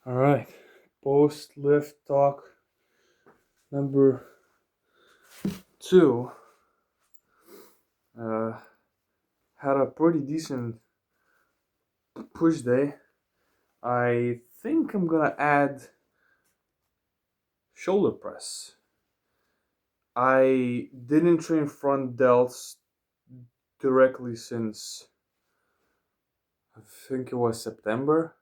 All right. Post lift talk number two. Uh, had a pretty decent push day. I think I'm gonna add shoulder press. I didn't train front delts directly since I think it was September.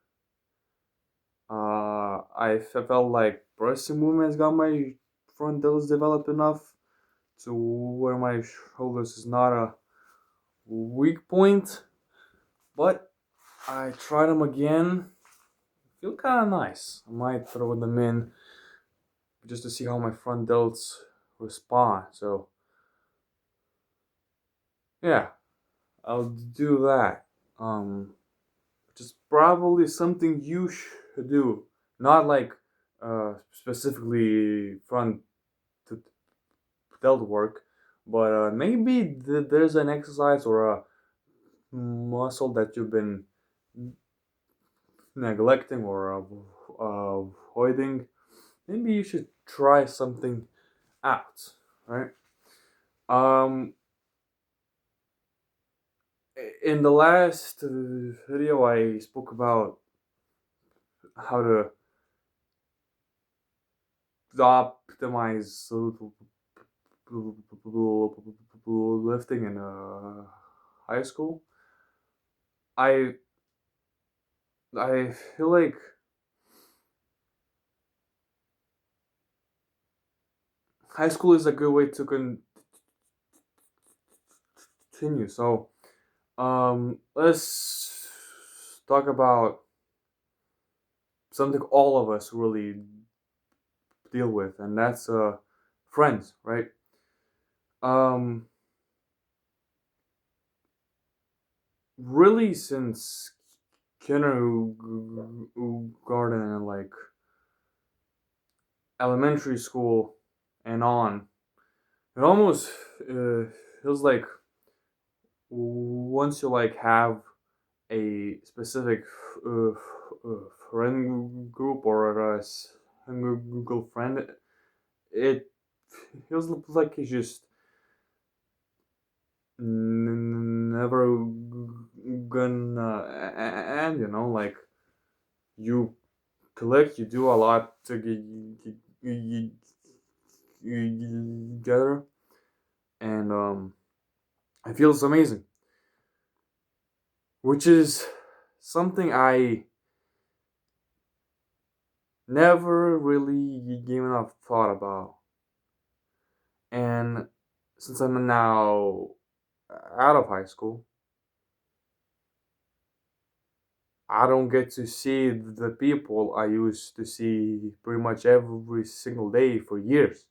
I felt like pressing movements got my front delts developed enough to where my shoulders is not a weak point, but I tried them again. Feel kind of nice. I might throw them in just to see how my front delts respond. So yeah, I'll do that. Which is probably something you should do, not like specifically front delt work, but maybe there's an exercise or a muscle that you've been neglecting or avoiding. Maybe you should try something out, right? Um, in the last video, I spoke about how to optimize lifting in high school. I I feel like high school is a good way to continue. So let's talk about something all of us really deal with, and that's friends, right? Um, really, since kindergarten and like elementary school and on, it almost feels like once you like have a specific uh, friend group or a single friend, it feels like it's just never gonna end. Like you click, you do a lot together, and it feels amazing, which is something I never really gave enough thought about. And since I'm now out of high school, I don't get to see the people I used to see pretty much every single day for years.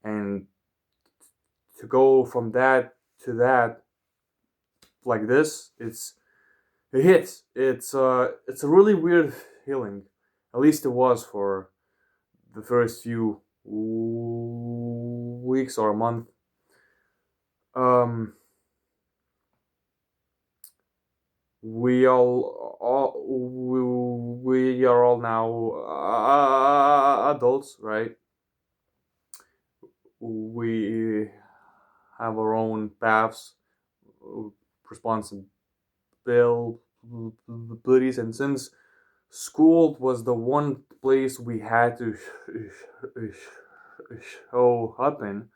And to go from that to that like this, it hits. It's a really weird feeling. At least it was for the first few weeks or a month. Um, we are all now adults, right? We have our own paths, responsibilities, and since school was the one place we had to show up in,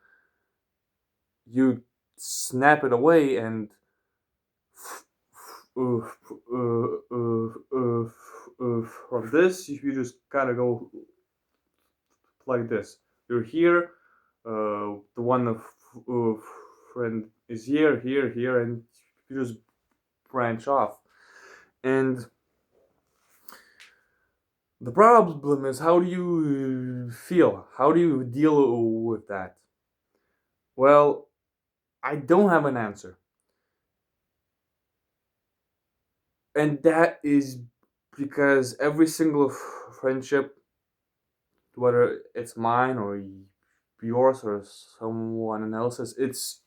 you snap it away and from this you just kind of go like this. You're here, the one of friend is here, and you just branch off. And the problem is, how do you feel? How do you deal with that? Well, I don't have an answer. And that is because every single friendship, whether it's mine or yours or someone else's, it's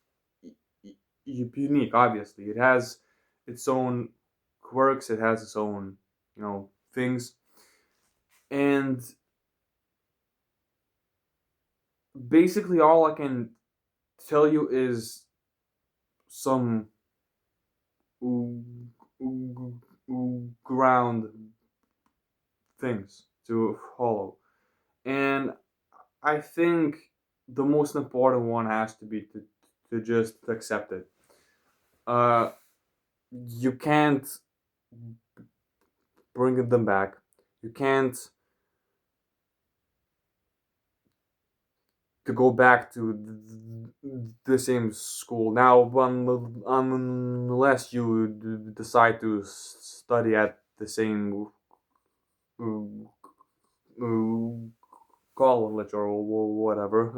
unique. Obviously, it has its own quirks. It has its own, things. And basically, all I can tell you is some ground things to follow. And I think the most important one has to be to just accept it. Uh, you can't bring them back. You can't to go back to the same school now, unless you decide to study at the same uh, college or whatever.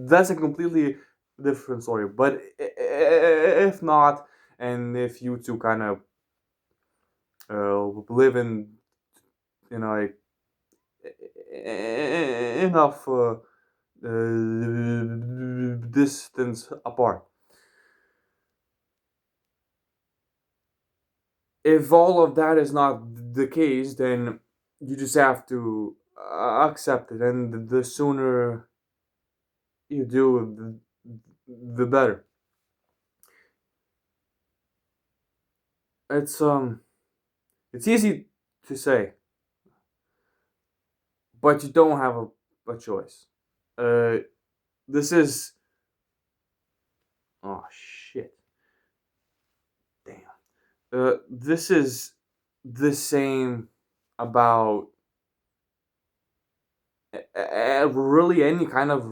That's a completely different story. But if not, and if you two kind of live in like enough distance apart, if all of that is not the case, then you just have to accept it, and the sooner you do, the better. It's it's easy to say, but you don't have a choice. Uh, this is oh shit, damn. This is the same about really any kind of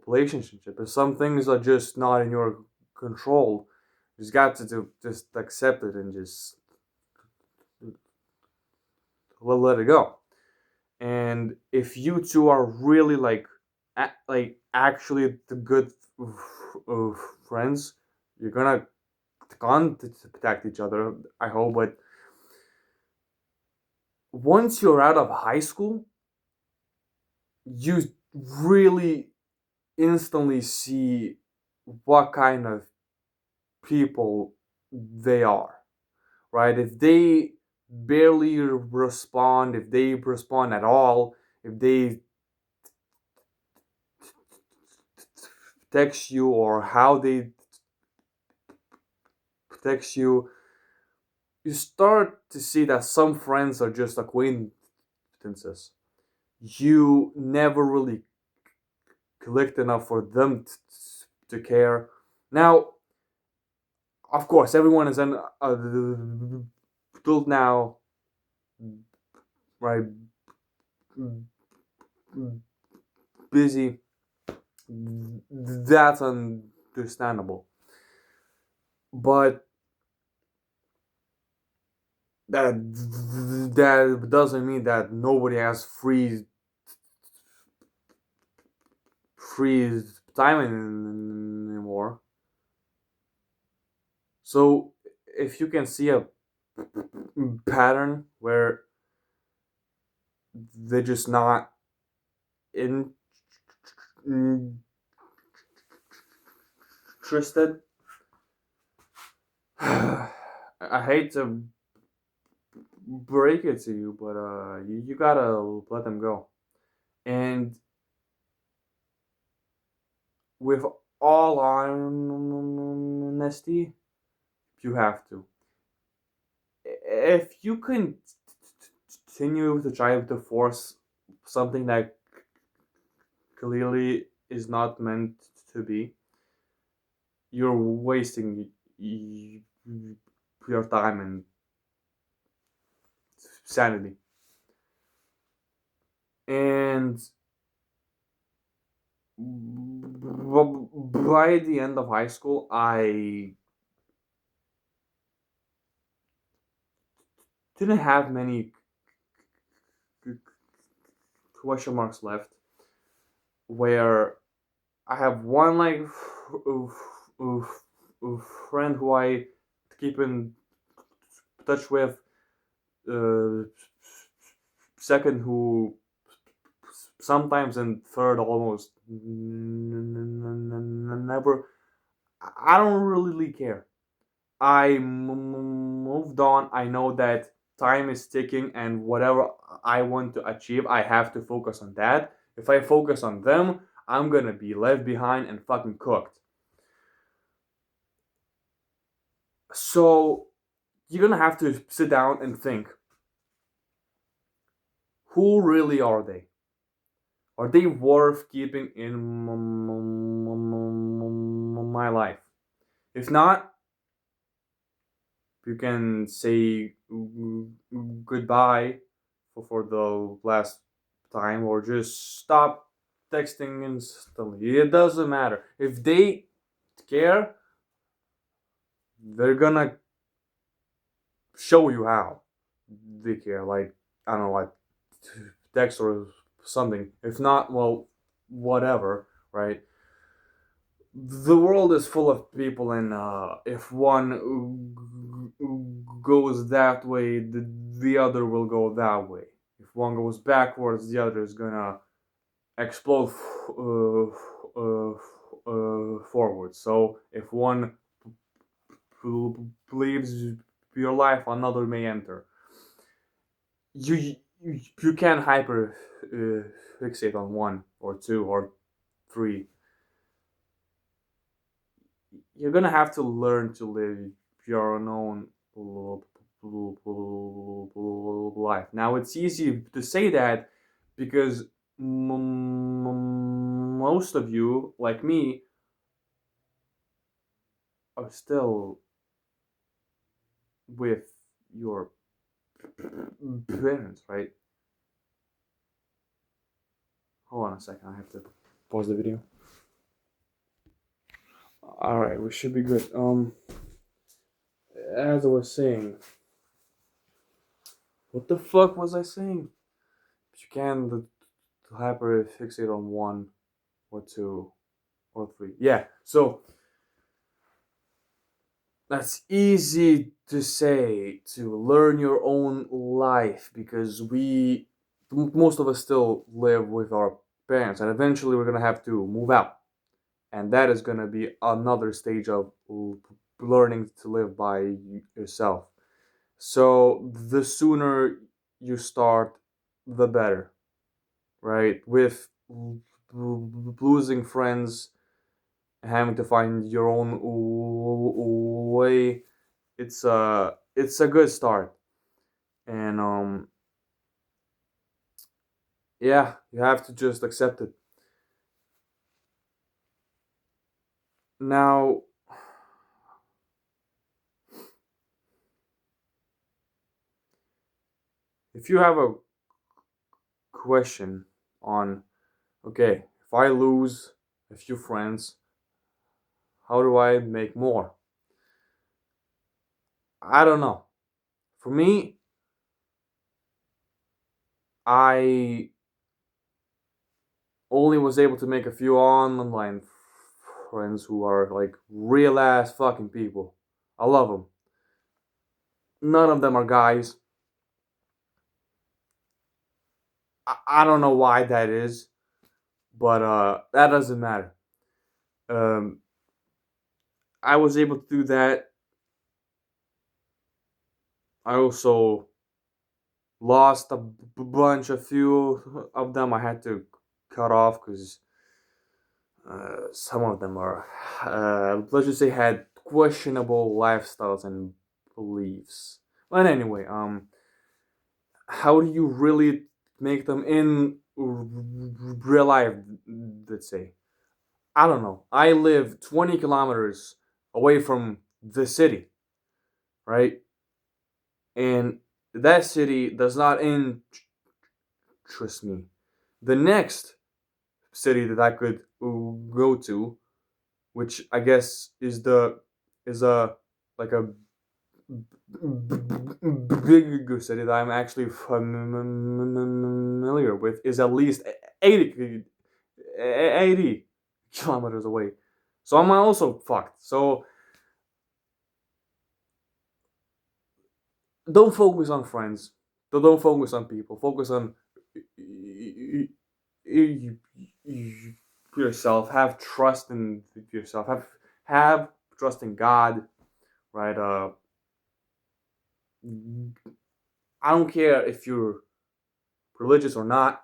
relationship. If some things are just not in your control, you just got to just accept it and just let it go. And if you two are really like actually the good uh, friends, you're gonna contact each other. I hope, but once you're out of high school, you really instantly see what kind of people they are, right? If they barely respond, if they respond at all, if they text you or how they text you, you start to see that some friends are just acquaintances. You never really clicked enough for them to care. Now, of course, everyone is an adult now, right? Busy. That's understandable, but that that doesn't mean that nobody has free time anymore. So if you can see a pattern where they're just not in, interested, I hate to break it to you, but you gotta let them go. And with all honesty, you have to. If you continue to try to force something that clearly is not meant to be, you're wasting your time and sanity. And by the end of high school, I didn't have many question marks left. Where I have one like friend who I keep in touch with. Uh, Second, who sometimes, and third, almost never. I don't really care. I moved on. I know that time is ticking, and whatever I want to achieve, I have to focus on that. If I focus on them, I'm gonna be left behind and fucking cooked. So you're gonna have to sit down and think, who really are they? Are they worth keeping in my life? If not, you can say goodbye for the last time, or just stop texting instantly. It doesn't matter. If they care, they're gonna show you how they care. Like, I don't know, like text or something. If not, well, whatever, right? The world is full of people, and if one goes that way, the other will go that way. If one goes backwards, the other is gonna explode forward. So if one leaves your life, another may enter. You can hyper fixate on one or two or three. You're gonna have to learn to live your own life. Now it's easy to say that because most of you, like me, are still with your parents, right? Hold on a second, I have to pause the video. All right, we should be good. As I was saying, what the fuck was I saying? You can hyper fixate on one or two or three. Yeah, so that's easy to say, to learn your own life, because most of us still live with our parents, and eventually we're gonna have to move out, and that is gonna be another stage of learning to live by yourself. So the sooner you start, the better, right? With losing friends, having to find your own way, it's a good start. And yeah, you have to just accept it. Now, if you have a question on, okay, if I lose a few friends, how do I make more? I don't know. For me, I only was able to make a few online friends who are like real ass fucking people. I love them. None of them are guys. I don't know why that is, but that doesn't matter. Um, I was able to do that. I also lost a bunch. A few of them I had to cut off because some of them are, let's just say, had questionable lifestyles and beliefs. But anyway, how do you really make them in real life? Let's say, I don't know. I live 20 kilometers away from the city, right? And that city does not interest me. The next city that I could go to, which I guess is a like a bigger city that I'm actually familiar with, is at least 80 kilometers away. So I'm also fucked. So don't focus on friends. Don't focus on people. Focus on yourself. Have trust in yourself. Have trust in God. Right. I don't care if you're religious or not.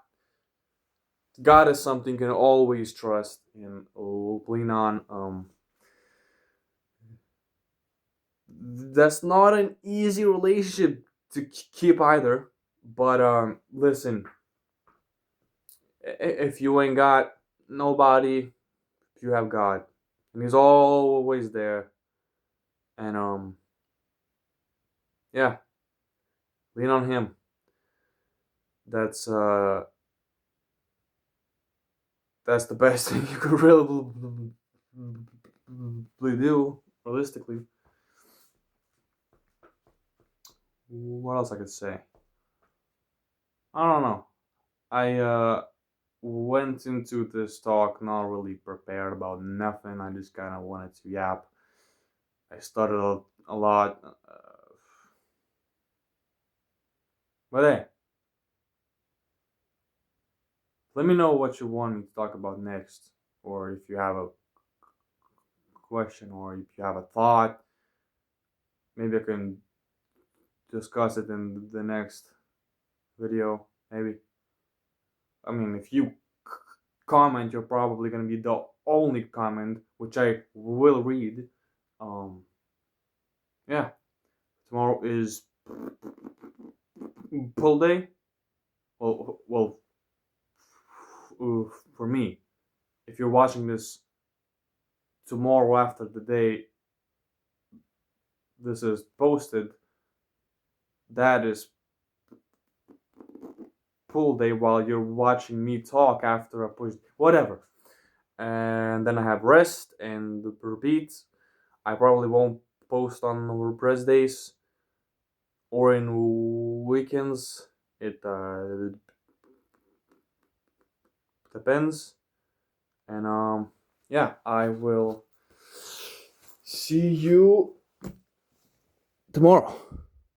God is something you can always trust and lean on. That's not an easy relationship to keep either. But listen, if you ain't got nobody, you have God, and He's always there. And yeah, lean on Him. That's that's the best thing you could really do, realistically. What else I could say? I don't know. I went into this talk not really prepared about nothing. I just kind of wanted to yap. I stuttered a lot. But hey, let me know what you want me to talk about next, or if you have a question, or if you have a thought. Maybe I can discuss it in the next video. Maybe. I mean, if you comment, you're probably gonna be the only comment which I will read. Um, yeah. Tomorrow is pull day. Well, for me, if you're watching this tomorrow after the day this is posted, that is pull day while you're watching me talk after I push whatever. And then I have rest and repeat. I probably won't post on rest days or in weekends. It depends. And yeah, I will see you tomorrow.